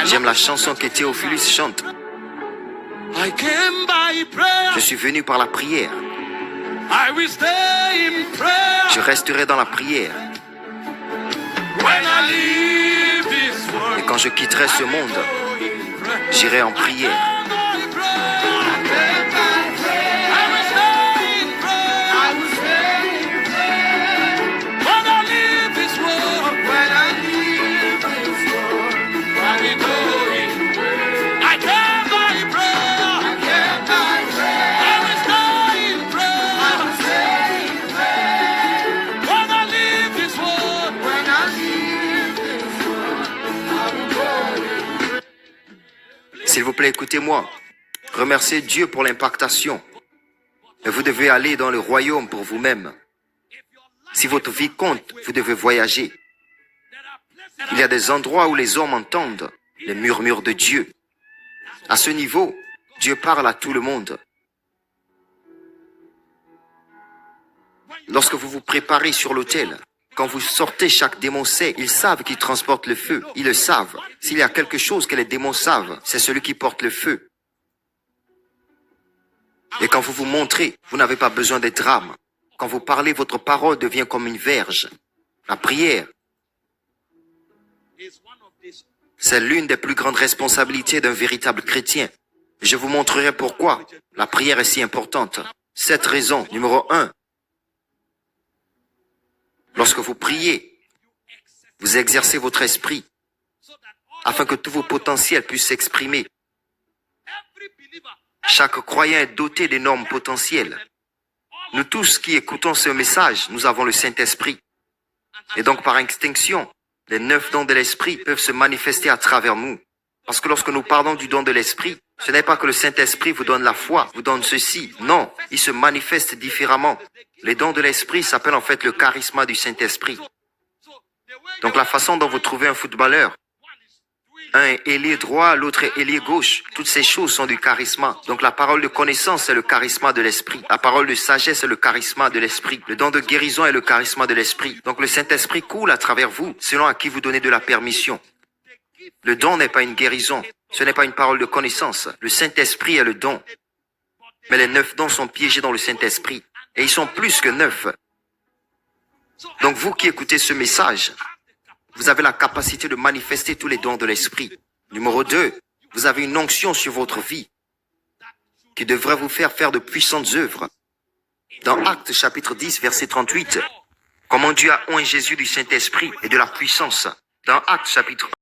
J'aime la chanson que Théophilus chante. Je suis venu par la prière. Je resterai dans la prière. Et quand je quitterai ce monde, j'irai en prière. S'il vous plaît, écoutez-moi. Remerciez Dieu pour l'impactation. Mais vous devez aller dans le royaume pour vous-même. Si votre vie compte, vous devez voyager. Il y a des endroits où les hommes entendent les murmures de Dieu. À ce niveau, Dieu parle à tout le monde. Lorsque vous vous préparez sur l'autel, quand vous sortez, chaque démon sait, ils savent qu'ils transportent le feu. Ils le savent. S'il y a quelque chose que les démons savent, c'est celui qui porte le feu. Et quand vous vous montrez, vous n'avez pas besoin des drames. Quand vous parlez, votre parole devient comme une verge. La prière, c'est l'une des plus grandes responsabilités d'un véritable chrétien. Je vous montrerai pourquoi la prière est si importante. Cette raison, numéro 1. Lorsque vous priez, vous exercez votre esprit afin que tous vos potentiels puissent s'exprimer. Chaque croyant est doté d'énormes potentiels. Nous tous qui écoutons ce message, nous avons le Saint-Esprit. Et donc par extinction, les 9 dons de l'Esprit peuvent se manifester à travers nous. Parce que lorsque nous parlons du don de l'Esprit, ce n'est pas que le Saint-Esprit vous donne la foi, vous donne ceci. Non, il se manifeste différemment. Les dons de l'Esprit s'appellent en fait le charisme du Saint-Esprit. Donc la façon dont vous trouvez un footballeur, un est ailier droit, l'autre est ailier gauche. Toutes ces choses sont du charisme. Donc la parole de connaissance, c'est le charisme de l'Esprit. La parole de sagesse, c'est le charisme de l'Esprit. Le don de guérison est le charisme de l'Esprit. Donc le Saint-Esprit coule à travers vous, selon à qui vous donnez de la permission. Le don n'est pas une guérison. Ce n'est pas une parole de connaissance. Le Saint-Esprit est le don. Mais les 9 dons sont piégés dans le Saint-Esprit. Et ils sont plus que 9. Donc vous qui écoutez ce message, vous avez la capacité de manifester tous les dons de l'Esprit. Numéro 2, vous avez une onction sur votre vie qui devrait vous faire faire de puissantes œuvres. Dans Actes chapitre 10, verset 38, comment Dieu a oint Jésus du Saint-Esprit et de la puissance. Dans Actes chapitre